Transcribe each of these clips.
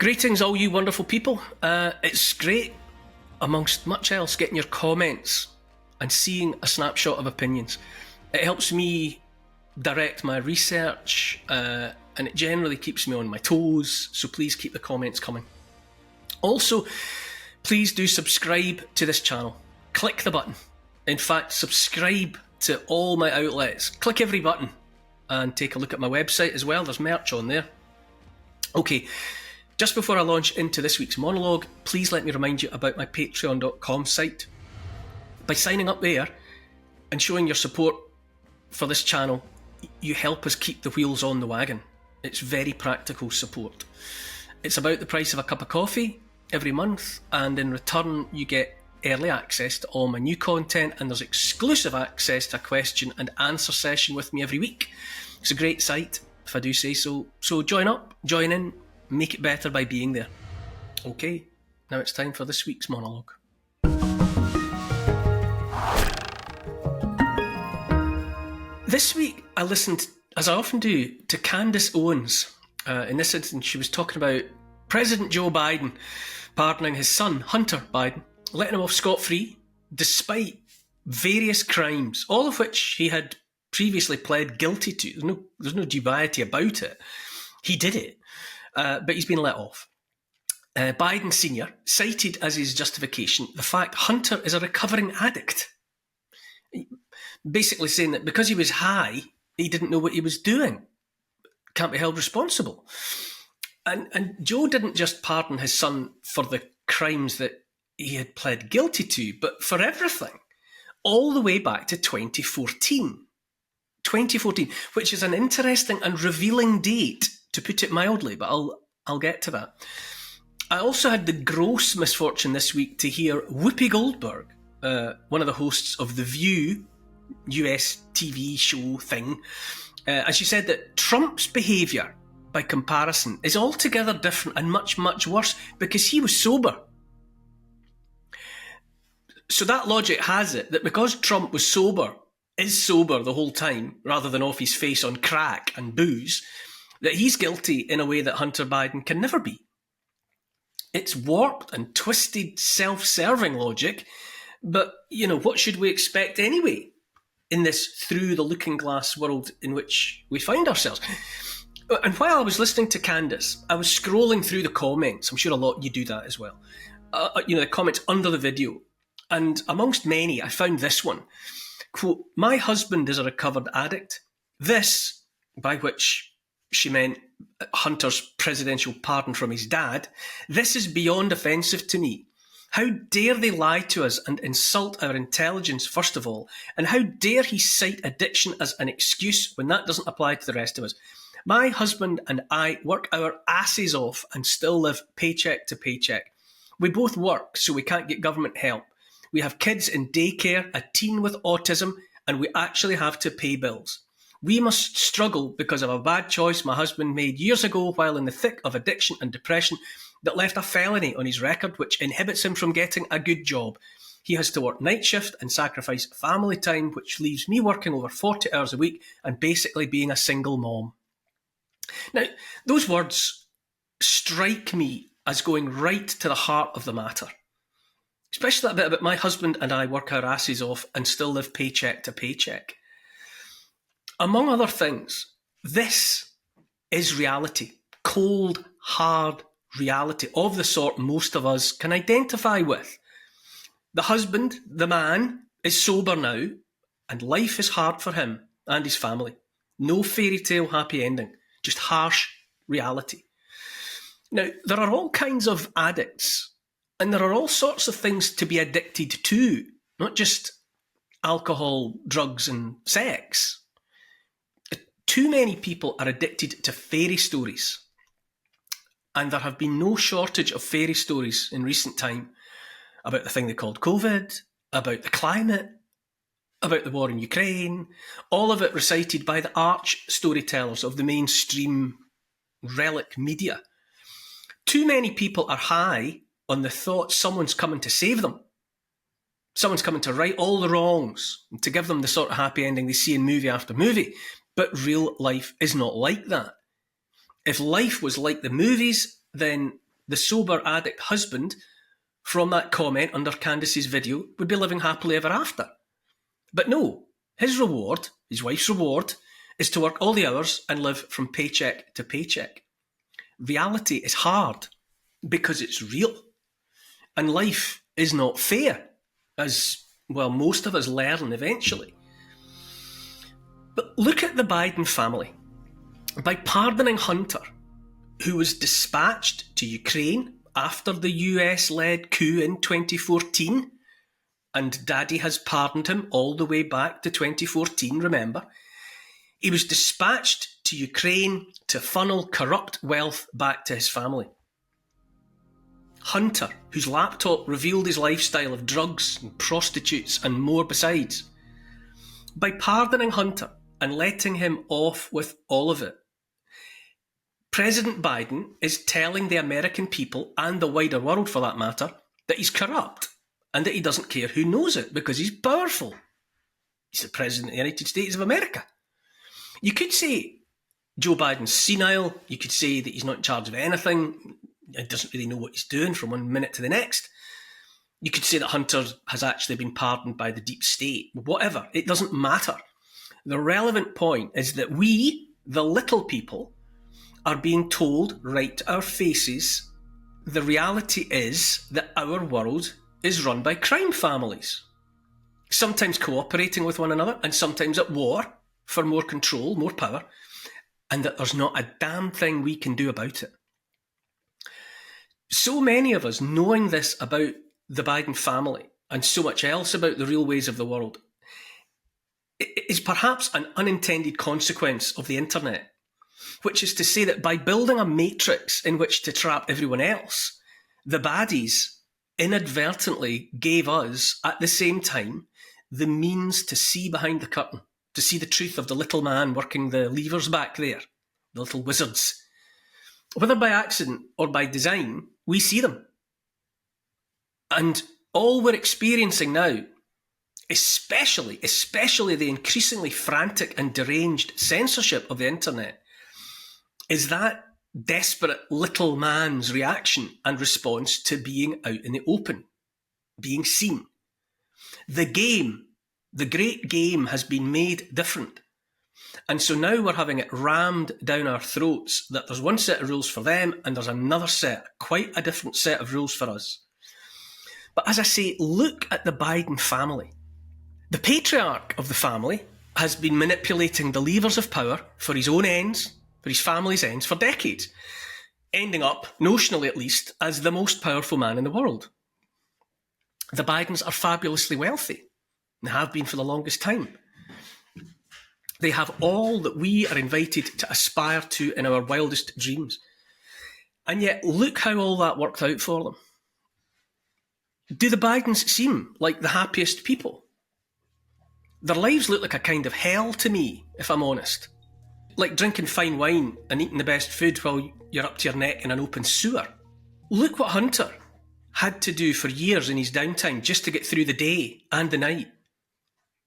Greetings, all you wonderful people. It's great, amongst much else, getting your comments and seeing a snapshot of opinions. It helps me direct my research and it generally keeps me on my toes, so please keep the comments coming. Also, please do subscribe to this channel. Click the button. In fact, subscribe to all my outlets. Click every button and take a look at my website as well. There's merch on there. Okay. Just before I launch into this week's monologue, please let me remind you about my patreon.com site. By signing up there and showing your support for this channel, you help us keep the wheels on the wagon. It's very practical support. It's about the price of a cup of coffee every month, and in return you get early access to all my new content, and there's exclusive access to a question and answer session with me every week. It's a great site, if I do say so. So join up, join in, make it better by being there. Okay, now it's time for this week's monologue. This week I listened, as I often do, to Candace Owens. In this instance, she was talking about President Joe Biden pardoning his son, Hunter Biden, letting him off scot-free, despite various crimes, all of which he had previously pled guilty to. There's no dubiety about it. He did it. But he's been let off. Biden Sr. cited as his justification the fact Hunter is a recovering addict. Basically saying that because he was high, he didn't know what he was doing. Can't be held responsible. And Joe didn't just pardon his son for the crimes that he had pled guilty to, but for everything, all the way back to 2014. 2014, which is an interesting and revealing date, to put it mildly, but I'll get to that. I also had the gross misfortune this week to hear Whoopi Goldberg, one of the hosts of The View, US TV show thing, and she said that Trump's behaviour, by comparison, is altogether different and much, much worse because he was sober. So that logic has it that because Trump was sober, is sober the whole time, rather than off his face on crack and booze, that he's guilty in a way that Hunter Biden can never be. It's warped and twisted, self-serving logic, but, what should we expect anyway in this through-the-looking-glass world in which we find ourselves? And while I was listening to Candace, I was scrolling through the comments. I'm sure a lot of you do that as well. The comments under the video. And amongst many, I found this one. Quote, "My husband is a recovered addict. This," by which she meant Hunter's presidential pardon from his dad, "this is beyond offensive to me. How dare they lie to us and insult our intelligence, first of all, and how dare he cite addiction as an excuse when that doesn't apply to the rest of us. My husband and I work our asses off and still live paycheck to paycheck. We both work, so we can't get government help. We have kids in daycare, a teen with autism, and we actually have to pay bills. We must struggle because of a bad choice my husband made years ago while in the thick of addiction and depression that left a felony on his record which inhibits him from getting a good job. He has to work night shift and sacrifice family time, which leaves me working over 40 hours a week and basically being a single mom." Now, those words strike me as going right to the heart of the matter. Especially that bit about my husband and I work our asses off and still live paycheck to paycheck. Among other things, this is reality. Cold, hard reality of the sort most of us can identify with. The husband, the man, is sober now, and life is hard for him and his family. No fairy tale happy ending, just harsh reality. Now, there are all kinds of addicts, and there are all sorts of things to be addicted to, not just alcohol, drugs, and sex. Too many people are addicted to fairy stories. And there have been no shortage of fairy stories in recent time about the thing they called COVID, about the climate, about the war in Ukraine, all of it recited by the arch storytellers of the mainstream relic media. Too many people are high on the thought someone's coming to save them. Someone's coming to right all the wrongs and to give them the sort of happy ending they see in movie after movie. But real life is not like that. If life was like the movies, then the sober addict husband from that comment under Candace's video would be living happily ever after. But no, his reward, his wife's reward, is to work all the hours and live from paycheck to paycheck. Reality is hard because it's real. And life is not fair, as, well, most of us learn eventually. But look at the Biden family. By pardoning Hunter, who was dispatched to Ukraine after the US-led coup in 2014, and Daddy has pardoned him all the way back to 2014, remember? He was dispatched to Ukraine to funnel corrupt wealth back to his family. Hunter, whose laptop revealed his lifestyle of drugs and prostitutes and more besides. By pardoning Hunter and letting him off with all of it, President Biden is telling the American people, and the wider world for that matter, that he's corrupt and that he doesn't care who knows it because he's powerful. He's the President of the United States of America. You could say Joe Biden's senile. You could say that he's not in charge of anything. He doesn't really know what he's doing from one minute to the next. You could say that Hunter has actually been pardoned by the deep state. Whatever. It doesn't matter. The relevant point is that we, the little people, are being told right to our faces the reality is that our world is run by crime families, sometimes cooperating with one another and sometimes at war for more control, more power, and that there's not a damn thing we can do about it. So many of us knowing this about the Biden family and so much else about the real ways of the world is perhaps an unintended consequence of the internet, which is to say that by building a matrix in which to trap everyone else, the baddies inadvertently gave us, at the same time, the means to see behind the curtain, to see the truth of the little man working the levers back there, the little wizards. Whether by accident or by design, we see them. And all we're experiencing now, especially the increasingly frantic and deranged censorship of the internet, is that desperate little man's reaction and response to being out in the open, being seen. The game, the great game, has been made different. And so now we're having it rammed down our throats that there's one set of rules for them and there's another set, quite a different set of rules for us. But as I say, look at the Biden family. The patriarch of the family has been manipulating the levers of power for his own ends, for his family's ends, for decades, ending up, notionally at least, as the most powerful man in the world. The Bidens are fabulously wealthy, and have been for the longest time. They have all that we are invited to aspire to in our wildest dreams. And yet, look how all that worked out for them. Do the Bidens seem like the happiest people? Their lives look like a kind of hell to me, if I'm honest. Like drinking fine wine and eating the best food while you're up to your neck in an open sewer. Look what Hunter had to do for years in his downtime just to get through the day and the night.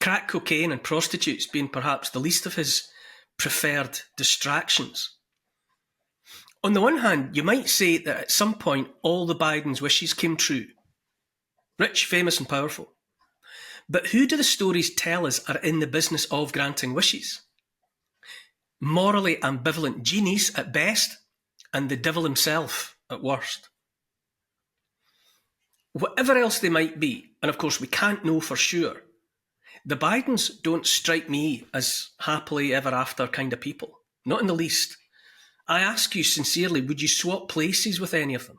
Crack cocaine and prostitutes being perhaps the least of his preferred distractions. On the one hand, you might say that at some point all the Bidens' wishes came true. Rich, famous and powerful. But who do the stories tell us are in the business of granting wishes? Morally ambivalent genies at best, and the devil himself at worst. Whatever else they might be, and of course we can't know for sure, the Bidens don't strike me as happily ever after kind of people. Not in the least. I ask you sincerely, would you swap places with any of them?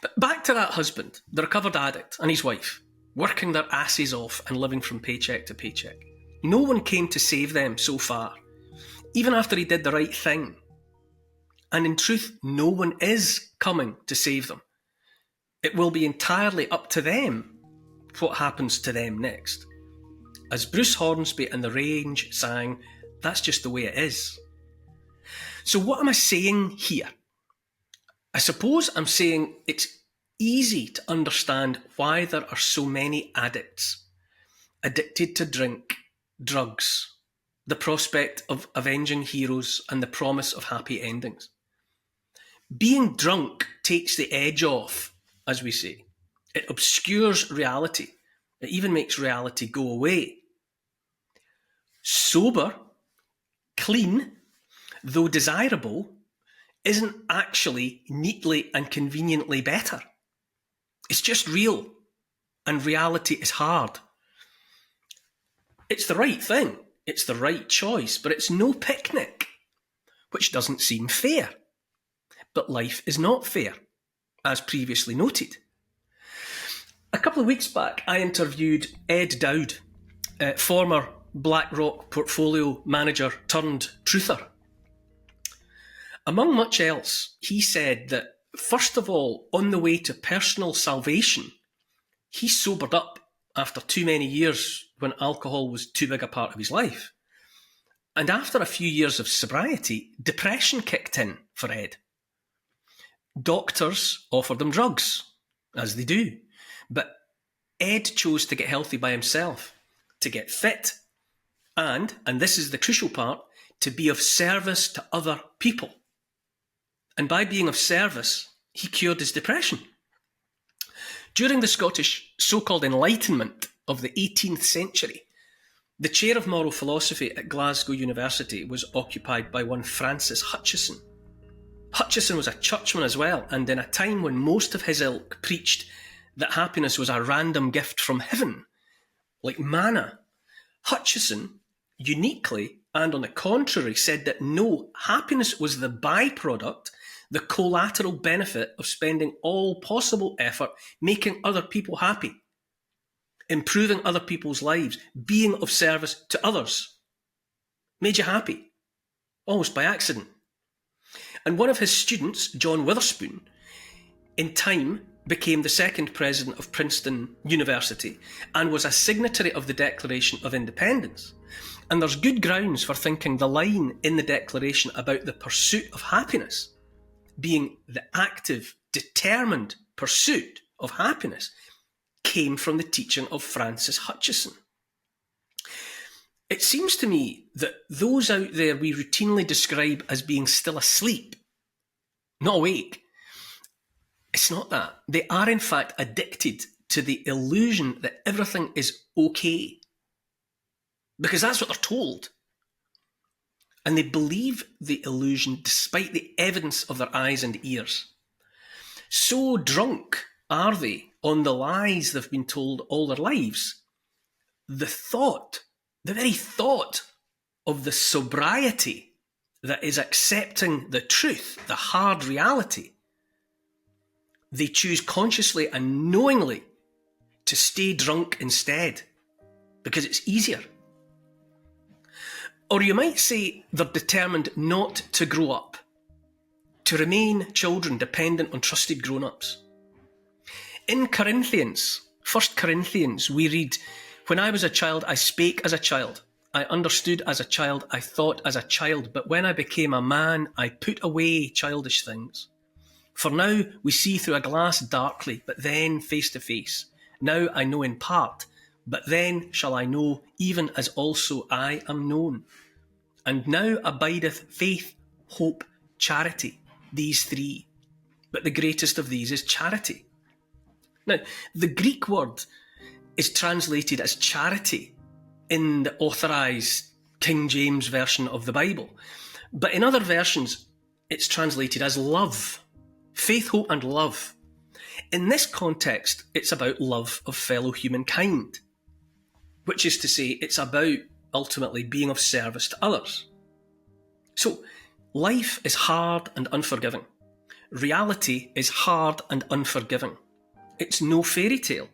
But back to that husband, the recovered addict, and his wife, working their asses off and living from paycheck to paycheck. No one came to save them so far, even after he did the right thing. And in truth, no one is coming to save them. It will be entirely up to them what happens to them next. As Bruce Hornsby and The Range sang, that's just the way it is. So what am I saying here? I suppose I'm saying it's easy to understand why there are so many addicts, addicted to drink, drugs, the prospect of avenging heroes and the promise of happy endings. Being drunk takes the edge off, as we say. It obscures reality. It even makes reality go away. Sober, clean, though desirable, isn't actually neatly and conveniently better. It's just real, and reality is hard. It's the right thing, it's the right choice, but it's no picnic, which doesn't seem fair. But life is not fair, as previously noted. A couple of weeks back, I interviewed Ed Dowd, former BlackRock portfolio manager turned truther. Among much else, he said that, first of all, on the way to personal salvation, he sobered up after too many years when alcohol was too big a part of his life. And after a few years of sobriety, depression kicked in for Ed. Doctors offered him drugs, as they do. But Ed chose to get healthy by himself, to get fit, and this is the crucial part, to be of service to other people. And by being of service, he cured his depression. During the Scottish so-called Enlightenment of the 18th century, the chair of moral philosophy at Glasgow University was occupied by one Francis Hutcheson. Hutcheson was a churchman as well, and in a time when most of his ilk preached that happiness was a random gift from heaven, like manna, Hutcheson uniquely and on the contrary said that no, happiness was the byproduct, the collateral benefit of spending all possible effort making other people happy, improving other people's lives, being of service to others. Made you happy, almost by accident. And one of his students, John Witherspoon, in time became the second president of Princeton University and was a signatory of the Declaration of Independence. And there's good grounds for thinking the line in the Declaration about the pursuit of happiness being the active, determined pursuit of happiness came from the teaching of Francis Hutcheson. It seems to me that those out there we routinely describe as being still asleep, not awake, it's not that. They are in fact addicted to the illusion that everything is okay. Because that's what they're told. And they believe the illusion despite the evidence of their eyes and ears. So drunk are they on the lies they've been told all their lives. The very thought of the sobriety that is accepting the truth, the hard reality, they choose consciously and knowingly to stay drunk instead because it's easier. Or you might say they're determined not to grow up, to remain children dependent on trusted grown-ups. In Corinthians, 1 Corinthians, we read, "When I was a child, I spake as a child. I understood as a child, I thought as a child. But when I became a man, I put away childish things. For now we see through a glass darkly, but then face to face. Now I know in part, but then shall I know, even as also I am known. And now abideth faith, hope, charity, these three. But the greatest of these is charity." Now, the Greek word is translated as charity in the authorised King James version of the Bible. But in other versions, it's translated as love. Faith, hope, and love. In this context, it's about love of fellow humankind, which is to say, it's about ultimately being of service to others. So, life is hard and unforgiving. Reality is hard and unforgiving. It's no fairy tale.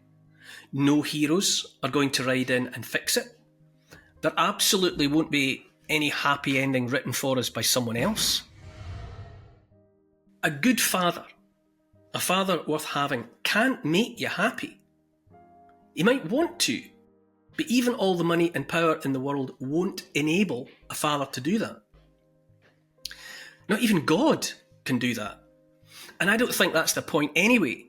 No heroes are going to ride in and fix it. There absolutely won't be any happy ending written for us by someone else. A good father, a father worth having, can't make you happy. He might want to, but even all the money and power in the world won't enable a father to do that. Not even God can do that. And I don't think that's the point anyway.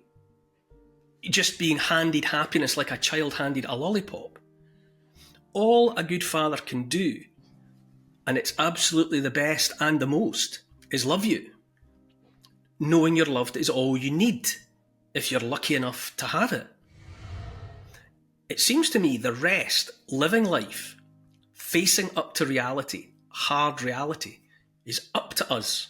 Just being handed happiness like a child handed a lollipop. All a good father can do, and it's absolutely the best and the most, is love you. knowing you're loved is all you need if you're lucky enough to have it. It seems to me the rest, living life, facing up to reality, hard reality, is up to us.